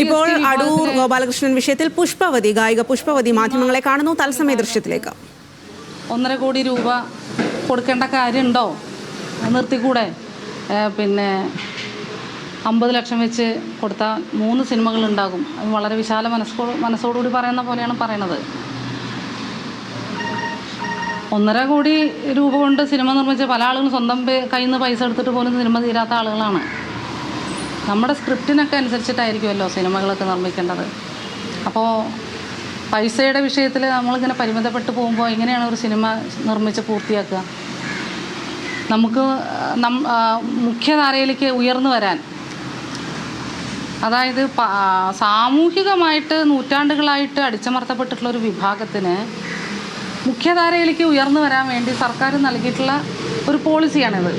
ഇപ്പോൾ അടൂർ ഗോപാലകൃഷ്ണൻ വിഷയത്തിൽ ഗായിക പുഷ്പവതി മാധ്യമങ്ങളെ കാണുന്നു. തത്സമയ ദൃശ്യത്തിലേക്ക്. 1.5 കോടി രൂപ കൊടുക്കേണ്ട കാര്യമുണ്ടോ? നിർത്തിക്കൂടെ? പിന്നെ 50 ലക്ഷം വെച്ച് കൊടുത്താൽ 3 സിനിമകളുണ്ടാകും. അത് വളരെ വിശാല മനസ്സോടുകൂടി പറയുന്ന പോലെയാണ് പറയണത്. 1.5 കോടി രൂപ കൊണ്ട് സിനിമ നിർമ്മിച്ച പല ആളുകളും സ്വന്തം കയ്യിൽ നിന്ന് പൈസ എടുത്തിട്ട് പോലും സിനിമ തീരാത്ത ആളുകളാണ്. നമ്മുടെ സ്ക്രിപ്റ്റിനൊക്കെ അനുസരിച്ചിട്ടായിരിക്കുമല്ലോ സിനിമകളൊക്കെ നിർമ്മിക്കേണ്ടത്. അപ്പോൾ പൈസയുടെ വിഷയത്തിൽ നമ്മളിങ്ങനെ പരിമിതപ്പെട്ട് പോകുമ്പോൾ എങ്ങനെയാണ് ഒരു സിനിമ നിർമ്മിച്ച് പൂർത്തിയാക്കുക? നമുക്ക് മുഖ്യധാരയിലേക്ക് ഉയർന്നു വരാൻ, അതായത് സാമൂഹികമായിട്ട് നൂറ്റാണ്ടുകളായിട്ട് അടിച്ചമർത്തപ്പെട്ടിട്ടുള്ളൊരു വിഭാഗത്തിന് മുഖ്യധാരയിലേക്ക് ഉയർന്നു വരാൻ വേണ്ടി സർക്കാർ നൽകിയിട്ടുള്ള ഒരു പോളിസിയാണിത്.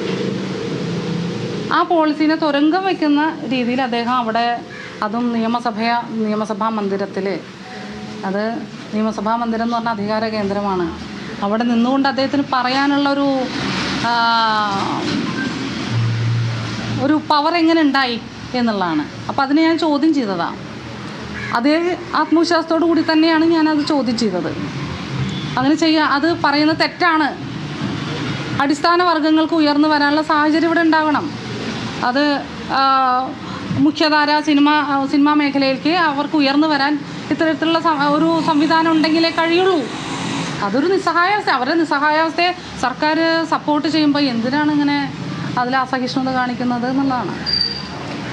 ആ പോളിസീനെ തുരങ്കം വയ്ക്കുന്ന രീതിയിൽ അദ്ദേഹം അവിടെ, അതും നിയമസഭാ മന്ദിരത്തിൽ, അത് നിയമസഭാ മന്ദിരം എന്ന് പറഞ്ഞാൽ അധികാര കേന്ദ്രമാണ്. അവിടെ നിന്നുകൊണ്ട് അദ്ദേഹത്തിന് പറയാനുള്ളൊരു പവർ എങ്ങനെ ഉണ്ടായി എന്നുള്ളതാണ്. അപ്പോൾ അതിനെ ഞാൻ ചോദ്യം ചെയ്തതാണ്. അതേ ആത്മവിശ്വാസത്തോടു കൂടി തന്നെയാണ് ഞാനത് ചോദ്യം ചെയ്തത്. അങ്ങനെ അത് പറയുന്നത് തെറ്റാണ്. അടിസ്ഥാന വർഗ്ഗങ്ങൾക്ക് ഉയർന്നു വരാനുള്ള സാഹചര്യം ഇവിടെ ഉണ്ടാവണം. അത് മുഖ്യധാര സിനിമാ മേഖലയിലേക്ക് അവർക്ക് ഉയർന്നു വരാൻ ഇത്തരത്തിലുള്ള ഒരു സംവിധാനം ഉണ്ടെങ്കിലേ കഴിയുള്ളൂ. അതൊരു നിസ്സഹായാവസ്ഥ. അവരുടെ നിസ്സഹായാവസ്ഥയെ സർക്കാർ സപ്പോർട്ട് ചെയ്യുമ്പോൾ എന്തിനാണ് ഇങ്ങനെ അതിൽ അസഹിഷ്ണുത കാണിക്കുന്നത് എന്നുള്ളതാണ്.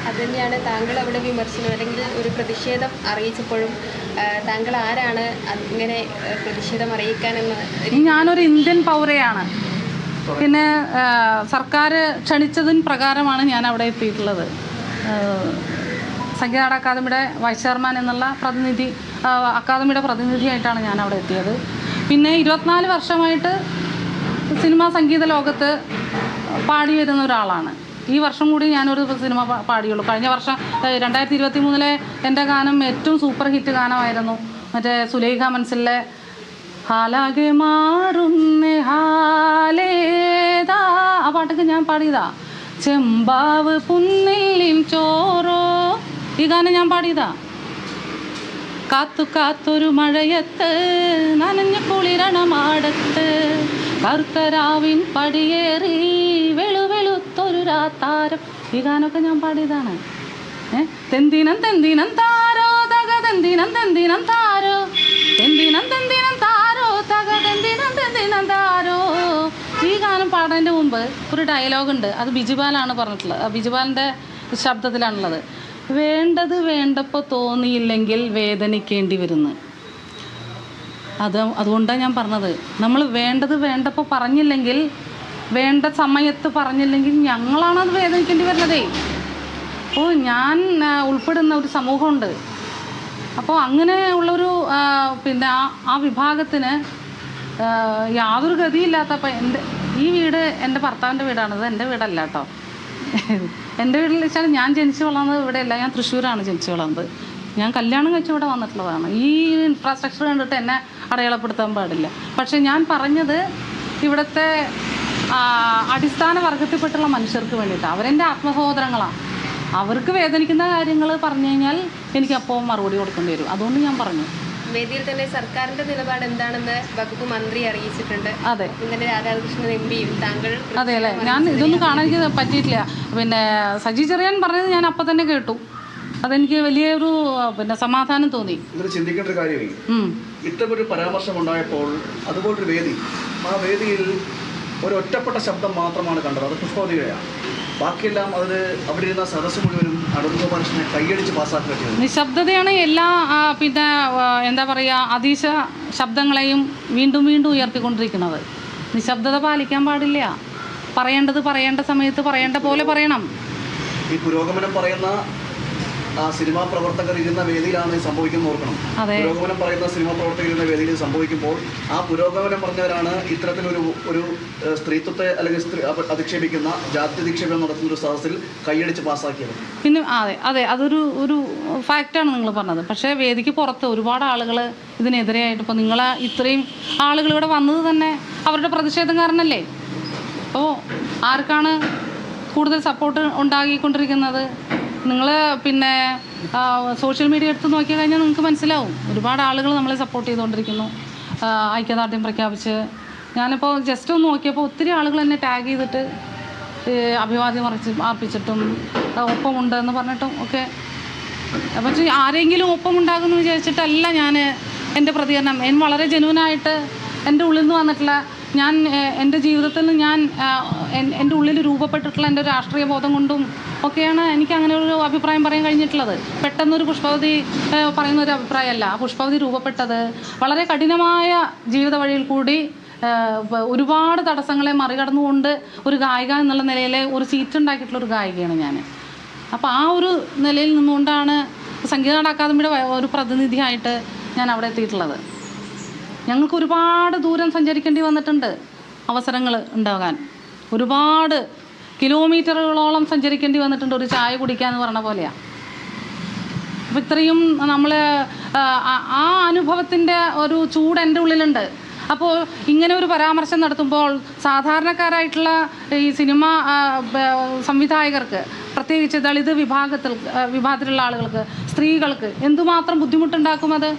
അതുതന്നെയാണ് താങ്കൾ അവിടെ വിമർശനം അല്ലെങ്കിൽ ഒരു പ്രതിഷേധം അറിയിച്ചപ്പോഴും താങ്കൾ ആരാണ് ഇങ്ങനെ പ്രതിഷേധം അറിയിക്കാനെന്ന്? ഞാനൊരു ഇന്ത്യൻ പൗരയാണ്. പിന്നെ സർക്കാർ ക്ഷണിച്ചതിന് പ്രകാരമാണ് ഞാൻ അവിടെ എത്തിയിട്ടുള്ളത്. സംഗീത അക്കാദമിയുടെ വൈസ് ചെയർമാൻ എന്നുള്ള അക്കാദമിയുടെ പ്രതിനിധിയായിട്ടാണ് ഞാൻ അവിടെ എത്തിയത്. പിന്നെ 24 വർഷമായിട്ട് സിനിമാ സംഗീത ലോകത്ത് പാടി വരുന്ന ഒരാളാണ്. ഈ വർഷം കൂടി ഞാനൊരു സിനിമ പാടിയുള്ളൂ. കഴിഞ്ഞ വർഷം 2023 എൻ്റെ ഗാനം ഏറ്റവും സൂപ്പർ ഹിറ്റ് ഗാനമായിരുന്നു. മറ്റേ സുലൈഖ മനസ്സിലെ ഹാലാകെ മാറുന്നേ ഹാലേതാ, ആ പാട്ടൊക്കെ ഞാൻ പാടിയതാ. ചെമ്പാവ് പുന്നില്ലിൻ ചോറോ, ഈ ഗാനം ഞാൻ പാടിയതാ. കാത്തൊരു മഴയത്ത് നനഞ്ഞ കുളിരണമാടത്ത് കർത്തരാവിൻ പടിയേറി വെളുത്തൊരു രാത്താരം, ഈ ഗാനമൊക്കെ ഞാൻ പാടിയതാണ്. തെന്തിനം താരോ തക തെന്തിനം താരോ, തെന്തിനം താരോ തക തെന്തിനം താരോ. ഈ ഗാനം പാടുന്നതിൻ്റെ മുമ്പ് ഒരു ഡയലോഗുണ്ട്. അത് ബിജുപാലാണ് പറഞ്ഞിട്ടുള്ളത്. ബിജുപാലിൻ്റെ ശബ്ദത്തിലാണുള്ളത്. വേണ്ടത് വേണ്ടപ്പോൾ തോന്നിയില്ലെങ്കിൽ വേദനിക്കേണ്ടി വരുന്നു. അതുകൊണ്ടാണ് ഞാൻ പറഞ്ഞത്, നമ്മൾ വേണ്ടത് വേണ്ടപ്പോൾ പറഞ്ഞില്ലെങ്കിൽ, വേണ്ട സമയത്ത് പറഞ്ഞില്ലെങ്കിൽ ഞങ്ങളാണത് വേദനിക്കേണ്ടി വരുന്നതേ. അപ്പോൾ ഞാൻ ഉൾപ്പെടുന്ന ഒരു സമൂഹമുണ്ട്. അപ്പോൾ അങ്ങനെ ഉള്ളൊരു പിന്നെ ആ വിഭാഗത്തിന് യാതൊരു ഗതിയില്ലാത്തപ്പോൾ ഈ വീട് എൻ്റെ ഭർത്താവിൻ്റെ വീടാണിത്, എൻ്റെ വീടല്ല കേട്ടോ. എൻ്റെ വീട്ടിൽ വെച്ചാൽ ഞാൻ ജനിച്ചു വളർന്നത് ഇവിടെയല്ല, ഞാൻ തൃശ്ശൂരാണ് ജനിച്ചു വളർന്നത്. ഞാൻ കല്യാണം കഴിച്ച് ഇവിടെ വന്നിട്ടുള്ളതാണ്. ഈ ഇൻഫ്രാസ്ട്രക്ചർ കണ്ടിട്ട് എന്നെ അടയാളപ്പെടുത്താൻ പാടില്ല. പക്ഷേ ഞാൻ പറഞ്ഞത് ഇവിടുത്തെ അടിസ്ഥാന വർഗത്തിൽപ്പെട്ടുള്ള മനുഷ്യർക്ക് വേണ്ടിയിട്ടാണ്. അവരെൻ്റെ ആത്മസഹോദരങ്ങളാണ്. അവർക്ക് വേദനിക്കുന്ന കാര്യങ്ങൾ പറഞ്ഞു കഴിഞ്ഞാൽ എനിക്കപ്പോൾ മറുപടി കൊടുക്കേണ്ടി വരും. അതുകൊണ്ട് ഞാൻ പറഞ്ഞു. വേദിയിൽ തന്നെ സർക്കാരിന്റെ നിലപാട് എന്താണെന്ന് വകുപ്പ് മന്ത്രി അറിയിച്ചിട്ടുണ്ട്. അതെ, ഇന്നലെ രാധാകൃഷ്ണൻ എംപിയും താങ്കൾ. അതെ അല്ലേ, ഞാൻ ഇതൊന്നും കാണാൻ എനിക്ക് പറ്റിയിട്ടില്ല. പിന്നെ സജി ചെറിയാൻ പറഞ്ഞത് ഞാൻ അപ്പം തന്നെ കേട്ടു. അതെനിക്ക് വലിയൊരു സമാധാനം തോന്നി. ചിന്തിക്കേണ്ട ഒരു കാര്യമേ, ഇത്തരമൊരു പരാമർശം ഉണ്ടായപ്പോൾ അതുപോലൊരു വേദി, ആ വേദിയിൽ ഒരു ഒറ്റപ്പെട്ട ശബ്ദം മാത്രമാണ് കണ്ടത്. അത് പുഷ്പവതിയുടെയാണ്. ബാക്കിയെല്ലാം അതിൽ അവിടെ ഇരുന്ന സദസ്സ് മുഴുവനും അടൂർ ഗോപാലകൃഷ്ണനെ കൈയടിച്ച് പാസ്സാക്കുക ചെയ്തത്. നിശബ്ദതയാണ് എല്ലാ പിന്നെ എന്താ പറയുക, അതീശ ശബ്ദങ്ങളെയും വീണ്ടും ഉയർത്തിക്കൊണ്ടിരിക്കുന്നത്. നിശബ്ദത പാലിക്കാൻ പാടില്ല. പറയേണ്ട സമയത്ത് പറയേണ്ട പോലെ പറയണം. ഈ പുരോഗമനം പറയുന്ന സിനിമാ പ്രവർത്തകർ ഇരുന്ന വേദിയിലാണ് സംഭവിക്കുന്നത് ഓർക്കണം. പുരോഗമനം പറയുന്ന സിനിമാ പ്രവർത്തകർ ഇരുന്ന വേദിയിൽ സംഭവിക്കുമ്പോൾ ആ പുരോഗമനം പറഞ്ഞവരാണ് ഇത്തരത്തിലൊരു സ്ത്രീത്വത്തെ അല്ലെങ്കിൽ അധിക്ഷേപിക്കുന്ന ജാത്യധിക്ഷേപം നടത്തുന്ന ഒരു സദസ്സിൽ കൈയടിച്ച് പാസ്സാക്കിയത്. പിന്നെ അതെ അതൊരു ഫാക്റ്റാണ് നിങ്ങൾ പറഞ്ഞത്. പക്ഷേ വേദിക്ക് പുറത്ത് ഒരുപാട് ആളുകൾ ഇതിനെതിരെയായിട്ട്, ഇപ്പോൾ നിങ്ങൾ ഇത്രയും ആളുകൾ ഇവിടെ വന്നത് തന്നെ അവരുടെ പ്രതിഷേധം കാരണമല്ലേ. അപ്പോൾ ആർക്കാണ് കൂടുതൽ സപ്പോർട്ട് ഉണ്ടാക്കിക്കൊണ്ടിരിക്കുന്നത്? നിങ്ങൾ പിന്നെ സോഷ്യൽ മീഡിയ എടുത്ത് നോക്കി കഴിഞ്ഞാൽ നിങ്ങൾക്ക് മനസ്സിലാവും. ഒരുപാട് ആളുകൾ നമ്മളെ സപ്പോർട്ട് ചെയ്തുകൊണ്ടിരിക്കുന്നു. ഐക്യദാർഢ്യം പ്രഖ്യാപിച്ച് ഞാനിപ്പോൾ ജസ്റ്റ് ഒന്ന് നോക്കിയപ്പോൾ ഒത്തിരി ആളുകൾ എന്നെ ടാഗ് ചെയ്തിട്ട് അഭിവാദ്യം അർപ്പിച്ചിട്ടും ഒപ്പമുണ്ടെന്ന് പറഞ്ഞിട്ടും ഒക്കെ. പക്ഷേ ആരെങ്കിലും ഒപ്പമുണ്ടാകുമെന്ന് വിചാരിച്ചിട്ടല്ല ഞാൻ എൻ്റെ പ്രതികരണം. വളരെ ജെന്യൂനായിട്ട് എൻ്റെ ഉള്ളിൽ നിന്ന് വന്നിട്ടുള്ള എൻ്റെ ജീവിതത്തിൽ ഞാൻ എൻ്റെ ഉള്ളിൽ രൂപപ്പെട്ടിട്ടുള്ള എൻ്റെ ഒരു രാഷ്ട്രീയ ബോധം കൊണ്ടും ഒക്കെയാണ് എനിക്ക് അങ്ങനെ ഒരു അഭിപ്രായം പറയാൻ കഴിഞ്ഞിട്ടുള്ളത്. പെട്ടെന്നൊരു പുഷ്പവതി പറയുന്ന ഒരു അഭിപ്രായമല്ല. ആ പുഷ്പവതി രൂപപ്പെട്ടത് വളരെ കഠിനമായ ജീവിത വഴിയിൽ കൂടി ഒരുപാട് തടസ്സങ്ങളെ മറികടന്നുകൊണ്ട് ഒരു ഗായിക എന്നുള്ള നിലയിൽ ഒരു സീറ്റ് ഉണ്ടാക്കിയിട്ടുള്ള ഒരു ഗായികയാണ് ഞാൻ. അപ്പോൾ ആ ഒരു നിലയിൽ നിന്നുകൊണ്ടാണ് സംഗീത നാടക അക്കാദമിയുടെ ഒരു പ്രതിനിധിയായിട്ട് ഞാൻ അവിടെ എത്തിയിട്ടുള്ളത്. ഞങ്ങൾക്ക് ഒരുപാട് ദൂരം സഞ്ചരിക്കേണ്ടി വന്നിട്ടുണ്ട് അവസരങ്ങൾ ഉണ്ടാകാൻ. ഒരുപാട് കിലോമീറ്ററുകളോളം സഞ്ചരിക്കേണ്ടി വന്നിട്ടുണ്ട് ഒരു ചായ കുടിക്കുക എന്ന് പറഞ്ഞ പോലെയാണ്. അപ്പോൾ ഇത്രയും നമ്മൾ ആ അനുഭവത്തിൻ്റെ ഒരു ചൂട് എൻ്റെ ഉള്ളിലുണ്ട്. അപ്പോൾ ഇങ്ങനെ ഒരു പരാമർശം നടത്തുമ്പോൾ സാധാരണക്കാരായിട്ടുള്ള ഈ സിനിമ സംവിധായകർക്ക്, പ്രത്യേകിച്ച് ദളിത് വിഭാഗത്തിലുള്ള ആളുകൾക്ക്, സ്ത്രീകൾക്ക് എന്തുമാത്രം ബുദ്ധിമുട്ടുണ്ടാക്കും അത്.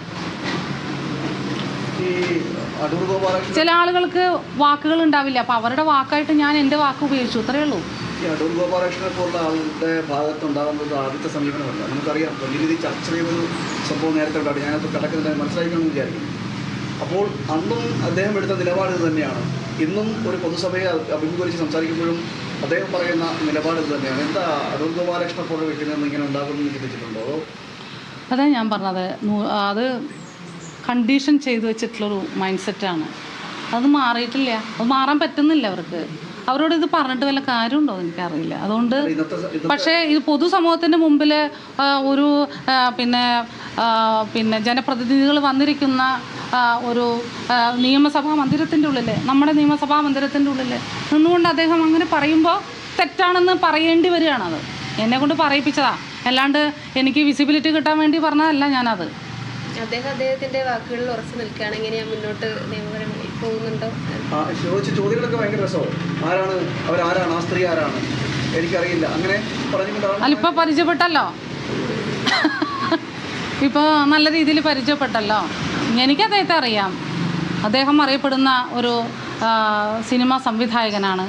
ചില ആളുകൾക്ക് വാക്കുകൾ ഉണ്ടാവില്ല. അപ്പോൾ അവരുടെ വാക്കായിട്ട് ഞാൻ എൻ്റെ വാക്ക് ഉപയോഗിച്ചു, അത്രയേ ഉള്ളൂ. ഈ അടൂർ ഗോപാലകൃഷ്ണനെ പോലുള്ള ആളുടെ ഭാഗത്തുണ്ടാകുന്നത് ആദ്യത്തെ സമീപനമല്ല. നമുക്കറിയാം, വലിയ രീതിയിൽ ചർച്ച ചെയ്തൊരു സംഭവം നേരത്തെ ഉണ്ടാവും. ഞാനത് കിടക്കുന്നത് മനസ്സിലാക്കണമെന്ന് വിചാരിക്കുന്നു. അപ്പോൾ അന്നും അദ്ദേഹം എടുത്ത നിലപാട് ഇത് തന്നെയാണ്. ഇന്നും ഒരു പൊതുസഭയെ അഭിമുഖീകരിച്ച് സംസാരിക്കുമ്പോഴും അദ്ദേഹം പറയുന്ന നിലപാട് ഇത് തന്നെയാണ്. എന്താ അടൂർ ഗോപാലകൃഷ്ണനെ പോലെ വ്യക്തിയിൽ നിന്ന് ഇങ്ങനെ ഉണ്ടാകുമെന്ന് ചിന്തിച്ചിട്ടുണ്ടോ? അതാ ഞാൻ പറഞ്ഞത്, അത് കണ്ടീഷൻ ചെയ്തു വെച്ചിട്ടുള്ളൊരു മൈൻഡ് സെറ്റാണ്. അത് മാറിയിട്ടില്ല, അത് മാറാൻ പറ്റുന്നില്ല അവർക്ക്. അവരോട് ഇത് പറഞ്ഞിട്ട് വല്ല കാര്യമുണ്ടോ എനിക്കറിയില്ല. അതുകൊണ്ട് പക്ഷേ ഇത് പൊതുസമൂഹത്തിൻ്റെ മുമ്പിൽ ഒരു പിന്നെ ജനപ്രതിനിധികൾ വന്നിരിക്കുന്ന ഒരു നിയമസഭാ മന്ദിരത്തിൻ്റെ ഉള്ളിൽ, നമ്മുടെ നിയമസഭാ മന്ദിരത്തിൻ്റെ ഉള്ളിൽ നിന്നുകൊണ്ട് അദ്ദേഹം അങ്ങനെ പറയുമ്പോൾ തെറ്റാണെന്ന് പറയേണ്ടി വരികയാണത്. എന്നെക്കൊണ്ട് പറയിപ്പിച്ചതാ, അല്ലാണ്ട് എനിക്ക് വിസിബിലിറ്റി കിട്ടാൻ വേണ്ടി പറഞ്ഞതല്ല ഞാനത്. അദ്ദേഹത്തിന്റെ വാക്കുകളിൽ ഉറച്ചു നിൽക്കുകയാണെങ്കിൽ ഞാൻ മുന്നോട്ട് നിയമപരമായി പോകുന്നുണ്ടോ? ചോദ്യങ്ങളൊക്കെ ഭയങ്കര രസമാണ്. അവരാരാണ്, ആ സ്ത്രീ ആരാണ്, എനിക്കറിയില്ല, അങ്ങനെ പറഞ്ഞുകൊണ്ടാണ്. അതിപ്പോൾ പരിചയപ്പെട്ടല്ലോ, ഇപ്പോൾ നല്ല രീതിയിൽ പരിചയപ്പെട്ടല്ലോ. എനിക്ക് അദ്ദേഹത്തെ അറിയാം. അദ്ദേഹം അറിയപ്പെടുന്ന ഒരു സിനിമാ സംവിധായകനാണ്.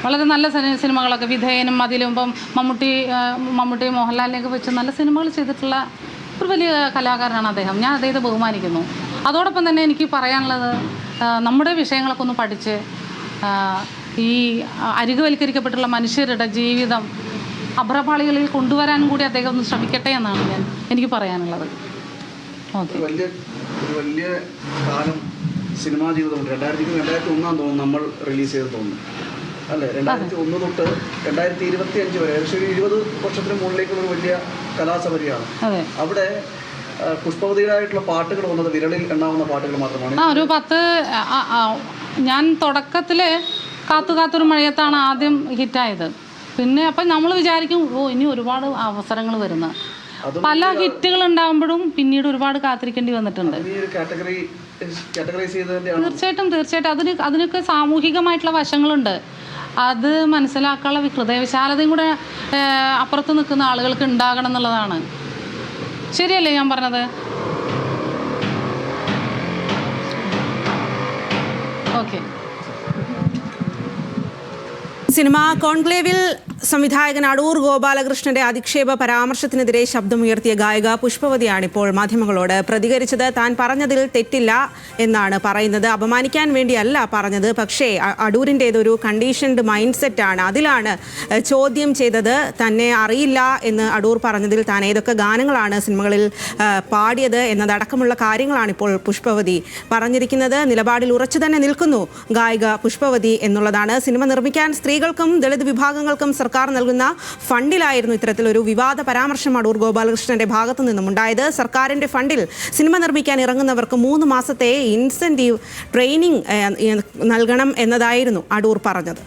വളരെ നല്ല സിനിമകളൊക്കെ, വിധേയനും അതിലും ഇപ്പം മമ്മൂട്ടി മോഹൻലാലിനെയൊക്കെ വെച്ച് നല്ല സിനിമകൾ ചെയ്തിട്ടുള്ള ഒരു വലിയ കലാകാരനാണ് അദ്ദേഹം. ഞാൻ അദ്ദേഹത്തെ ബഹുമാനിക്കുന്നു. അതോടൊപ്പം തന്നെ എനിക്ക് പറയാനുള്ളത്, നമ്മുടെ വിഷയങ്ങളൊക്കെ ഒന്ന് പഠിച്ച് ഈ അരികുവൽക്കരിക്കപ്പെട്ടുള്ള മനുഷ്യരുടെ ജീവിതം അഭ്രപാളികളിൽ കൊണ്ടുവരാനും കൂടി അദ്ദേഹം ഒന്ന് ശ്രമിക്കട്ടെ എന്നാണ് എനിക്ക് പറയാനുള്ളത്. ഓക്കെ. വലിയ കാലം സിനിമാ ജീവിതമുണ്ട്. 2001 തോന്നുന്നു നമ്മൾ റിലീസ് ചെയ്ത് തോന്നുന്നു, അല്ലേ? 2001 തൊട്ട് 2025 വരെ ഏകദേശം ഒരു 20 വർഷത്തിന് മുകളിലേക്കുള്ള ഒരു വലിയ കലാസഭയാണ്. അവിടെ പുഷ്പവതിയായിട്ടുള്ള പാട്ടുകൾ വന്നത് വിരളിൽ എണ്ണാവുന്ന പാട്ടുകൾ മാത്രമാണ്. ഒരു 10 ഞാൻ തുടക്കത്തിൽ കാത്തൊരു മഴയത്താണ് ആദ്യം ഹിറ്റായത്. പിന്നെ അപ്പം നമ്മൾ വിചാരിക്കും, ഇനി ഒരുപാട് അവസരങ്ങൾ വരുന്ന പല ഹിറ്റുകൾ ഉണ്ടാകുമ്പോഴും പിന്നീട് ഒരുപാട് കാത്തിരിക്കേണ്ടി വന്നിട്ടുണ്ട്. തീർച്ചയായിട്ടും അതിനൊക്കെ സാമൂഹികമായിട്ടുള്ള വശങ്ങളുണ്ട്. അത് മനസ്സിലാക്കാനുള്ള ഹൃദയവിശാലതയും കൂടെ അപ്പുറത്ത് നിൽക്കുന്ന ആളുകൾക്ക് ഉണ്ടാകണം എന്നുള്ളതാണ്. ശരിയല്ലേ ഞാൻ പറഞ്ഞത്? ഓക്കെ. സിനിമാ കോൺക്ലേവിൽ സംവിധായകൻ അടൂർ ഗോപാലകൃഷ്ണന്റെ അധിക്ഷേപ പരാമർശത്തിനെതിരെ ശബ്ദമുയർത്തിയ ഗായിക പുഷ്പവതിയാണ് ഇപ്പോൾ മാധ്യമങ്ങളോട് പ്രതികരിച്ചത്. താൻ പറഞ്ഞതിൽ തെറ്റില്ല എന്നാണ് പറയുന്നത്. അപമാനിക്കാൻ വേണ്ടിയല്ല പറഞ്ഞത്, പക്ഷേ അടൂരിൻ്റേതൊരു കണ്ടീഷൻഡ് മൈൻഡ് സെറ്റാണ്. അതിലാണ് ചോദ്യം ചെയ്തത്. തന്നെ അറിയില്ല എന്ന് അടൂർ പറഞ്ഞതിൽ താൻ ഏതൊക്കെ ഗാനങ്ങളാണ് സിനിമകളിൽ പാടിയത് എന്നതടക്കമുള്ള കാര്യങ്ങളാണ് ഇപ്പോൾ പുഷ്പവതി പറഞ്ഞിരിക്കുന്നത്. നിലപാടിൽ ഉറച്ചു തന്നെ നിൽക്കുന്നു ഗായിക പുഷ്പവതി എന്നുള്ളതാണ്. സിനിമ നിർമ്മിക്കാൻ സ്ത്രീകൾക്കും ദളിത് വിഭാഗങ്ങൾക്കും സർക്കാർ നൽകുന്ന ഫണ്ടിലായിരുന്നു ഇത്തരത്തിലൊരു വിവാദ പരാമർശം അടൂർ ഗോപാലകൃഷ്ണന്റെ ഭാഗത്തു നിന്നും ഉണ്ടായത്. സർക്കാരിന്റെ ഫണ്ടിൽ സിനിമ നിർമ്മിക്കാൻ ഇറങ്ങുന്നവർക്ക് 3 മാസത്തെ ഇൻസെന്റീവ് ട്രെയിനിങ് നൽകണം എന്നതായിരുന്നു അടൂർ പറഞ്ഞത്.